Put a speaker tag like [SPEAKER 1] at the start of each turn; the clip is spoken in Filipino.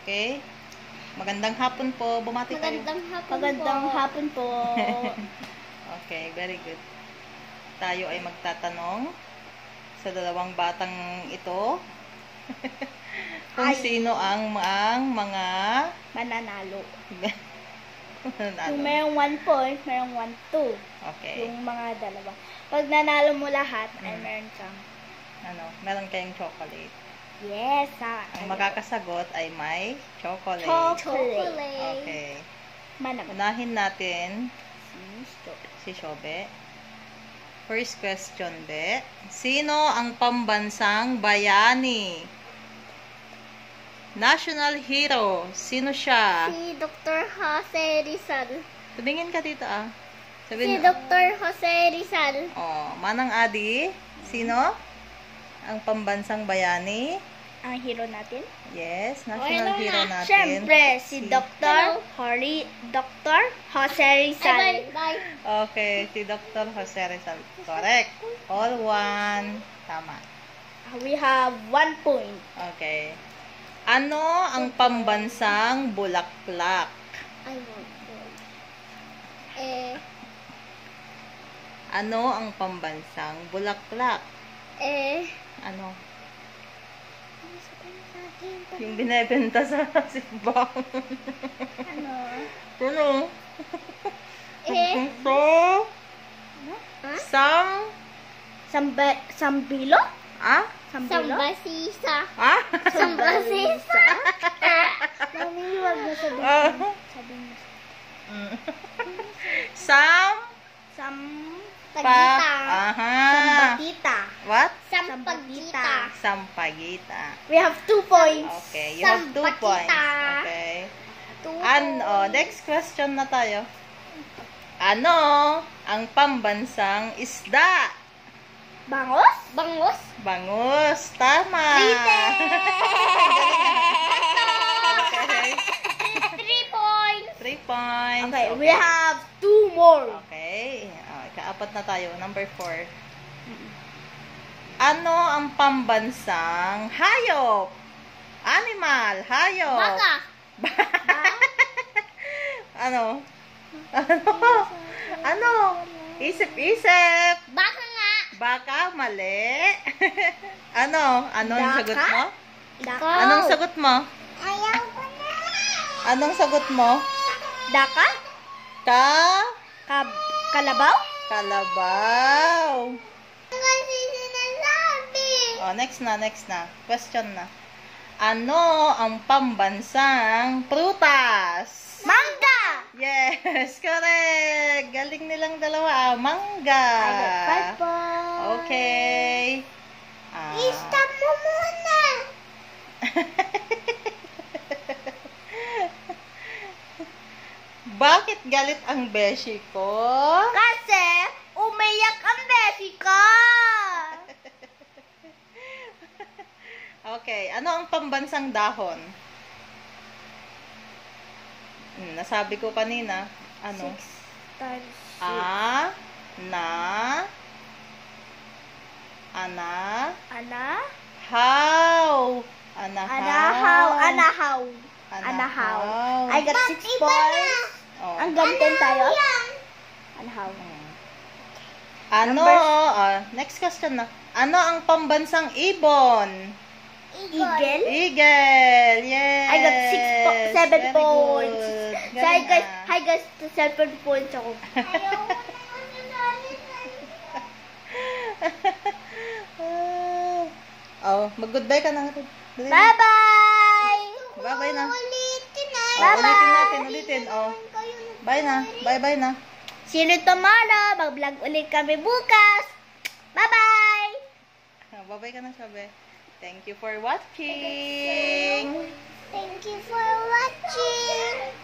[SPEAKER 1] Okay? Magandang hapon po. Bumati tayo.
[SPEAKER 2] Magandang hapon po.
[SPEAKER 1] Okay, very good. Tayo ay magtatanong sa dalawang batang ito kung sino ang mga
[SPEAKER 2] Mananalo.
[SPEAKER 1] ano?
[SPEAKER 2] Yung mayroong 1 point, mayroong 1, 2.
[SPEAKER 1] Okay.
[SPEAKER 2] Yung mga dalawa. Pag nanalo mo lahat, ay meron kang
[SPEAKER 1] meron kayong chocolate.
[SPEAKER 2] yes,
[SPEAKER 1] Ang makakasagot ay may chocolate.
[SPEAKER 2] chocolate.
[SPEAKER 1] Okay.
[SPEAKER 2] Manam.
[SPEAKER 1] Unahin natin
[SPEAKER 2] Stop.
[SPEAKER 1] si Shobe. First question, Be. Sino ang pambansang bayani? National hero. Sino siya?
[SPEAKER 2] Si Dr. Jose Rizal.
[SPEAKER 1] Tumingin ka dito, ah.
[SPEAKER 2] Si
[SPEAKER 1] Sabihin mo.
[SPEAKER 2] Dr. Jose Rizal.
[SPEAKER 1] Oh, Manang Adi. Sino? Ang pambansang bayani?
[SPEAKER 2] Ang hero natin.
[SPEAKER 1] Yes, national hero natin.
[SPEAKER 2] Siyempre, si Dr. Jose Rizal.
[SPEAKER 1] Okay, si Dr. Jose Rizal. Correct. All one. Tama.
[SPEAKER 2] We have 1 point.
[SPEAKER 1] Okay. Ano ang pambansang bulaklak?
[SPEAKER 2] I want point.
[SPEAKER 1] Ano ang pambansang bulaklak? Ano? Yung binebenta sa simbahan.
[SPEAKER 2] Ano?
[SPEAKER 1] Ano? So?
[SPEAKER 2] Sambilo?
[SPEAKER 1] Ah?
[SPEAKER 2] Sambilo?
[SPEAKER 3] Sambasisa.
[SPEAKER 1] Ah?
[SPEAKER 3] Sambasisa.
[SPEAKER 2] Mami, wag na sabihin.
[SPEAKER 1] Ah.
[SPEAKER 2] Sabihin mo.
[SPEAKER 1] Sam?
[SPEAKER 3] Pagita.
[SPEAKER 1] Aha.
[SPEAKER 2] Sambagita.
[SPEAKER 1] What?
[SPEAKER 3] Sampagita.
[SPEAKER 1] Sampagita.
[SPEAKER 2] We have 2 points.
[SPEAKER 1] Okay, you have 2 points.
[SPEAKER 3] Sampagita.
[SPEAKER 1] Okay. Next question na tayo. Ano ang pambansang isda?
[SPEAKER 2] Bangos?
[SPEAKER 3] Bangus.
[SPEAKER 1] Bangus. Tama. Okay.
[SPEAKER 3] 3 points.
[SPEAKER 1] 3 points.
[SPEAKER 2] Okay, we have 2 more.
[SPEAKER 1] Okay. Kaapat na tayo. Number 4. Ano ang pambansang hayop? Animal. Hayop.
[SPEAKER 3] Baka.
[SPEAKER 1] Ano? Ano? Isip-isip.
[SPEAKER 3] Baka nga.
[SPEAKER 1] Baka, mali. Ano? Anong
[SPEAKER 2] Daka?
[SPEAKER 1] sagot mo?
[SPEAKER 2] Daka?
[SPEAKER 1] Anong sagot mo?
[SPEAKER 3] Ayaw ko na.
[SPEAKER 1] Anong sagot mo?
[SPEAKER 2] Daka? Kalabaw?
[SPEAKER 1] Kalabaw.
[SPEAKER 3] Kasi sinasabi.
[SPEAKER 1] Oh, next na. Question na. Ano ang pambansang prutas?
[SPEAKER 2] Mangga!
[SPEAKER 1] Yes, correct. Galing nilang dalawa. Mangga.
[SPEAKER 2] I got 5 points.
[SPEAKER 1] Okay.
[SPEAKER 3] I-stop mo muna.
[SPEAKER 1] Bakit galit ang beshi ko?
[SPEAKER 2] Kasi, umiyak ang beshi ko!
[SPEAKER 1] Okay, ano ang pambansang dahon? Nasabi ko kanina. Ano?
[SPEAKER 2] 6 times 6.
[SPEAKER 1] How?
[SPEAKER 2] Anahaw. I got 6 points.
[SPEAKER 1] Oh.
[SPEAKER 2] Ang gantin tayo. Anahaw.
[SPEAKER 1] Ano? Next question na. Ano ang pambansang ibon?
[SPEAKER 2] Eagle.
[SPEAKER 1] Eagle. Yes.
[SPEAKER 2] I got 7
[SPEAKER 1] Very
[SPEAKER 2] points.
[SPEAKER 1] good.
[SPEAKER 2] So,
[SPEAKER 1] Galing,
[SPEAKER 2] I got 7 points ako.
[SPEAKER 3] Ayaw ko na magagalit.
[SPEAKER 1] Mag-goodbye ka na. Dali na.
[SPEAKER 2] Bye-bye!
[SPEAKER 1] Bye-bye na.
[SPEAKER 3] Ulitin na.
[SPEAKER 2] Bye-bye.
[SPEAKER 1] Ulitin. Bye na. Bye-bye na.
[SPEAKER 2] See you tomorrow. Mag-vlog ulit kami bukas. Bye-bye!
[SPEAKER 1] Bye-bye ka na, Sabi. Thank you for watching.
[SPEAKER 3] Thank you for watching.